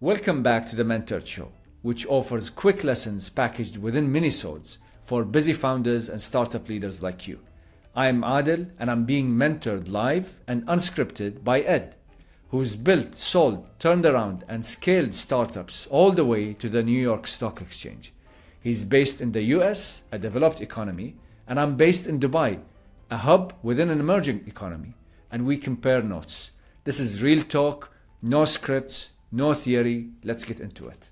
Welcome back to the Mentored Show, which offers quick lessons packaged within minisodes for busy founders and startup leaders like you. I am Adel, and I'm being mentored live and unscripted by Ed, who's built, sold, turned around, and scaled startups all the way to the New York Stock Exchange. He's based in the US, a developed economy, and I'm based in Dubai, a hub within an emerging economy, and we compare notes. This is real talk, no scripts, no theory. Let's get into it.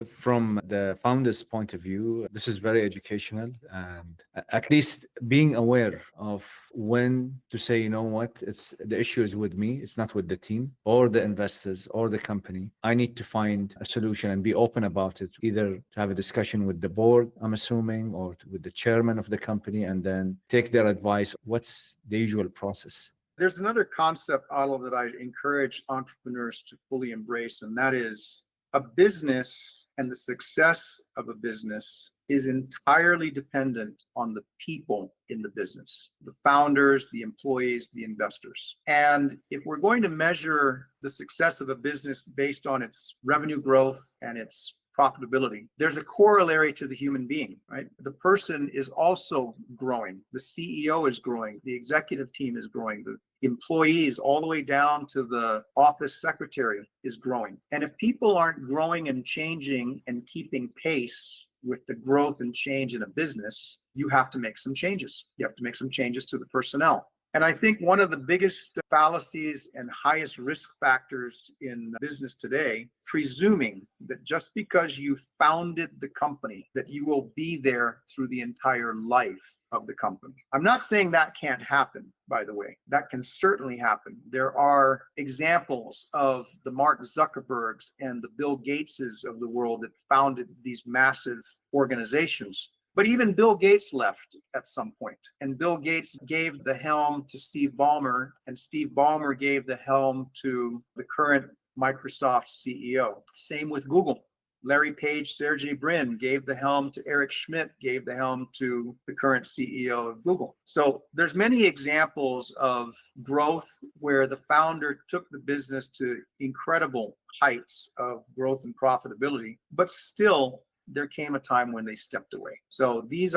From the founder's point of view, this is very educational, and at least being aware of when to say, you know what, it's the issue is with me, it's not with the team or the investors or the company. I need to find a solution and be open about it, either to have a discussion with the board, I'm assuming, or with the chairman of the company, and then take their advice. What's the usual process? There's another concept, Adel, that I'd encourage entrepreneurs to fully embrace, and that is a business and the success of a business is entirely dependent on the people in the business, the founders, the employees, the investors. And if we're going to measure the success of a business based on its revenue growth and its profitability, there's a corollary to the human being, right? The person is also growing. The CEO is growing. The executive team is growing. The employees, all the way down to the office secretary, is growing. And if people aren't growing and changing and keeping pace with the growth and change in a business, you have to make some changes. You have to make some changes to the personnel. And I think one of the biggest fallacies and highest risk factors in business today, presuming that just because you founded the company, that you will be there through the entire life of the company. I'm not saying that can't happen, by the way. That can certainly happen. There are examples of the Mark Zuckerbergs and the Bill Gateses of the world that founded these massive organizations. But even Bill Gates left at some point, and Bill Gates gave the helm to Steve Ballmer, and Steve Ballmer gave the helm to the current Microsoft CEO. Same with Google. Larry Page, Sergey Brin gave the helm to Eric Schmidt, gave the helm to the current CEO of Google. So there's many examples of growth where the founder took the business to incredible heights of growth and profitability, but still there came a time when they stepped away. So these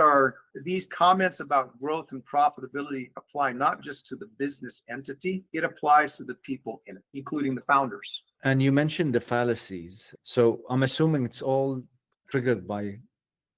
comments about growth and profitability apply not just to the business entity, it applies to the people in it, including the founders. And you mentioned the fallacies. So I'm assuming it's all triggered by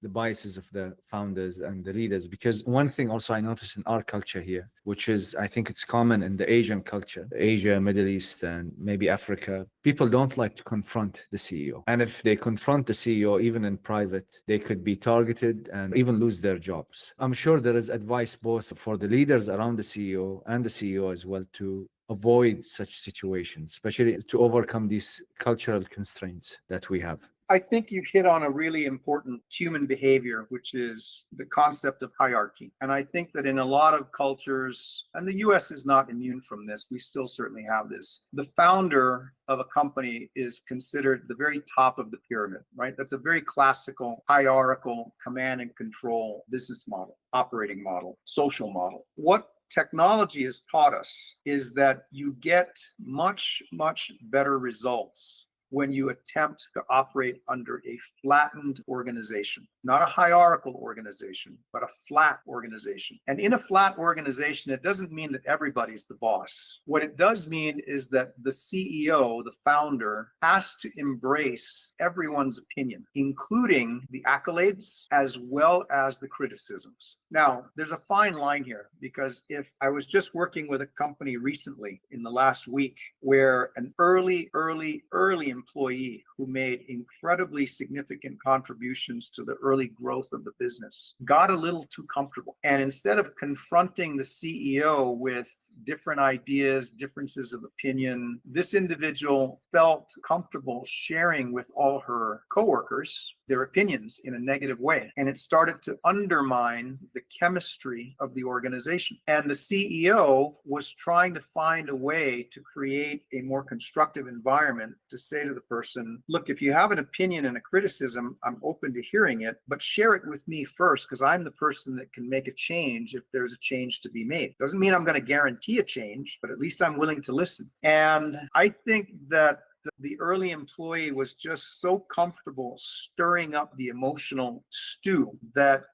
the biases of the founders and the leaders, because one thing also I noticed in our culture here, which is, I think it's common in the Asian culture, Asia, Middle East, and maybe Africa, people don't like to confront the CEO. And if they confront the CEO, even in private, they could be targeted and even lose their jobs. I'm sure there is advice both for the leaders around the CEO and the CEO as well to avoid such situations, especially to overcome these cultural constraints that we have. I think you've hit on a really important human behavior, which is the concept of hierarchy. And I think that in a lot of cultures, and the US is not immune from this, we still certainly have this. The founder of a company is considered the very top of the pyramid, right? That's a very classical, hierarchical command and control business model, operating model, social model. What technology has taught us is that you get much, much better results when you attempt to operate under a flattened organization, not a hierarchical organization, but a flat organization. And in a flat organization, it doesn't mean that everybody's the boss. What it does mean is that the CEO, the founder, has to embrace everyone's opinion, including the accolades as well as the criticisms. Now, there's a fine line here, because if I was just working with a company recently in the last week where an early employee who made incredibly significant contributions to the early growth of the business got a little too comfortable. And instead of confronting the CEO with different ideas, differences of opinion, this individual felt comfortable sharing with all her coworkers their opinions in a negative way. And it started to undermine the chemistry of the organization. And the CEO was trying to find a way to create a more constructive environment to say to the person, look, if you have an opinion and a criticism, I'm open to hearing it, but share it with me first, because I'm the person that can make a change if there's a change to be made. Doesn't mean I'm going to guarantee a change, but at least I'm willing to listen. And I think that the early employee was just so comfortable stirring up the emotional stew that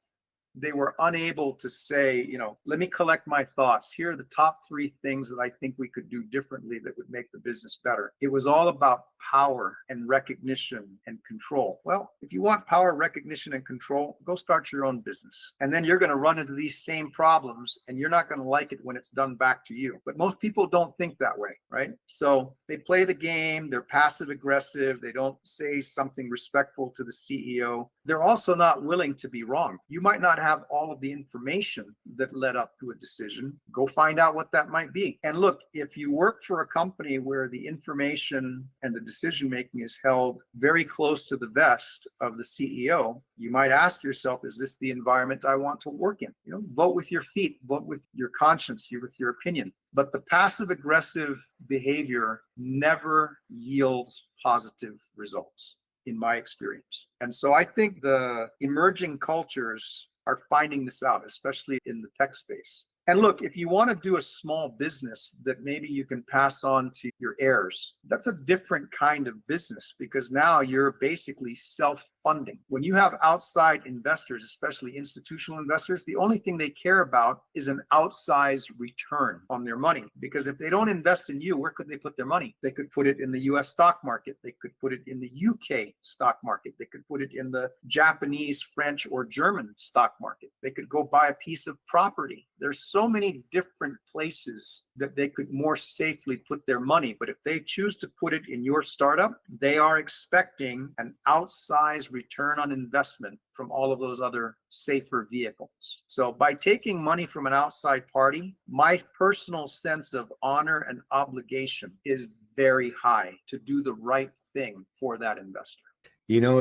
they were unable to say, let me collect my thoughts. Here are the top 3 things that I think we could do differently that would make the business better. It was all about power and recognition and control. Well, if you want power, recognition, and control, go start your own business. And then you're going to run into these same problems and you're not going to like it when it's done back to you. But most people don't think that way, right? So they play the game, they're passive aggressive, they don't say something respectful to the CEO. They're also not willing to be wrong. You might not have all of the information that led up to a decision. Go find out what that might be. And look, if you work for a company where the information and the decision making is held very close to the vest of the CEO, you might ask yourself, is this the environment I want to work in? Vote with your feet, vote with your conscience, with your opinion. But the passive aggressive behavior never yields positive results, in my experience. And so I think the emerging cultures are finding this out, especially in the tech space. And look, if you want to do a small business that maybe you can pass on to your heirs, that's a different kind of business because now you're basically self-funding. When you have outside investors, especially institutional investors, the only thing they care about is an outsized return on their money. Because if they don't invest in you, where could they put their money? They could put it in the US stock market. They could put it in the UK stock market. They could put it in the Japanese, French, or German stock market. They could go buy a piece of property. There's so many different places that they could more safely put their money. But if they choose to put it in your startup, they are expecting an outsized return on investment from all of those other safer vehicles. So by taking money from an outside party, my personal sense of honor and obligation is very high to do the right thing for that investor.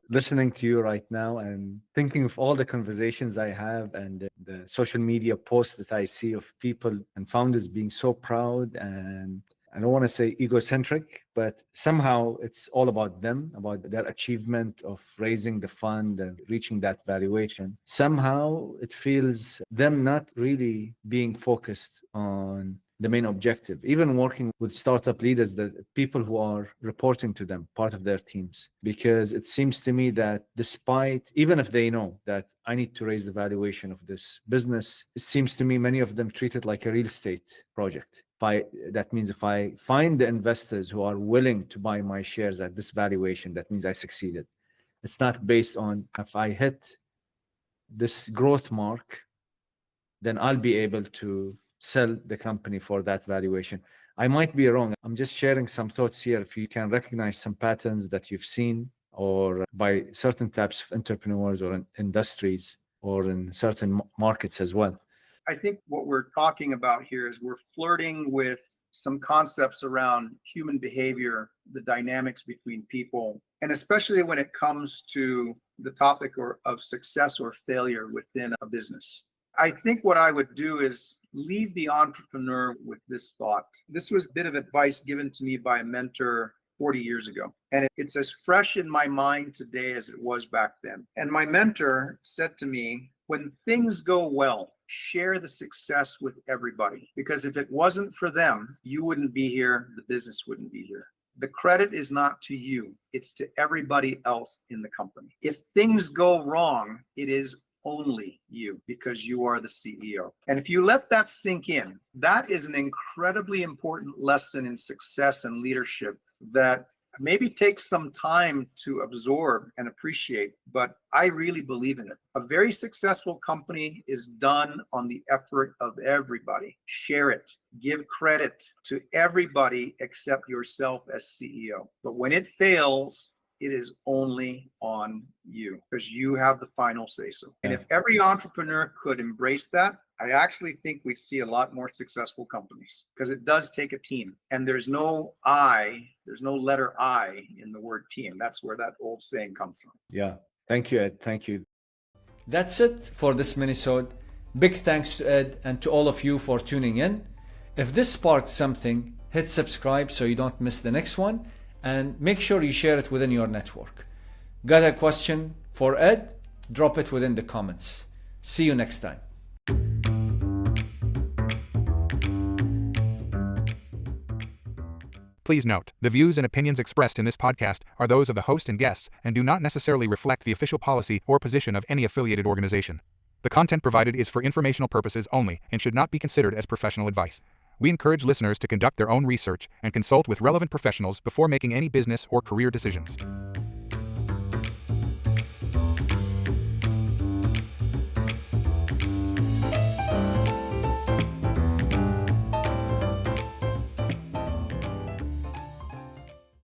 Listening to you right now and thinking of all the conversations I have and the social media posts that I see of people and founders being so proud, and I don't want to say egocentric, but somehow it's all about them, about their achievement of raising the fund and reaching that valuation. Somehow it feels them not really being focused on the main objective, even working with startup leaders, the people who are reporting to them, part of their teams. Because it seems to me that despite, even if they know that I need to raise the valuation of this business, it seems to me many of them treat it like a real estate project. That means if I find the investors who are willing to buy my shares at this valuation, that means I succeeded. It's not based on if I hit this growth mark, then I'll be able to sell the company for that valuation. I might be wrong. I'm just sharing some thoughts here. If you can recognize some patterns that you've seen or by certain types of entrepreneurs or in industries or in certain markets as well. I think what we're talking about here is we're flirting with some concepts around human behavior, the dynamics between people, and especially when it comes to the topic of success or failure within a business. I think what I would do is leave the entrepreneur with this thought. This was a bit of advice given to me by a mentor 40 years ago, and it's as fresh in my mind today as it was back then. And my mentor said to me, when things go well, share the success with everybody, because if it wasn't for them, you wouldn't be here, the business wouldn't be here. The credit is not to you, it's to everybody else in the company. If things go wrong, it is only you, because you are the CEO. And if you let that sink in, that is an incredibly important lesson in success and leadership that maybe takes some time to absorb and appreciate, but I really believe in it. A very successful company is done on the effort of everybody. Share it. Give credit to everybody except yourself as CEO. But when it fails, it is only on you, because you have the final say so. And if every entrepreneur could embrace that, I actually think we'd see a lot more successful companies, because it does take a team. And there's no letter I in the word team. That's where that old saying comes from. Yeah. Thank you, Ed. Thank you. That's it for this minisode. Big thanks to Ed and to all of you for tuning in. If this sparked something, hit subscribe so you don't miss the next one. And make sure you share it within your network. Got a question for Ed? Drop it within the comments. See you next time. Please note, the views and opinions expressed in this podcast are those of the host and guests and do not necessarily reflect the official policy or position of any affiliated organization. The content provided is for informational purposes only and should not be considered as professional advice. We encourage listeners to conduct their own research and consult with relevant professionals before making any business or career decisions.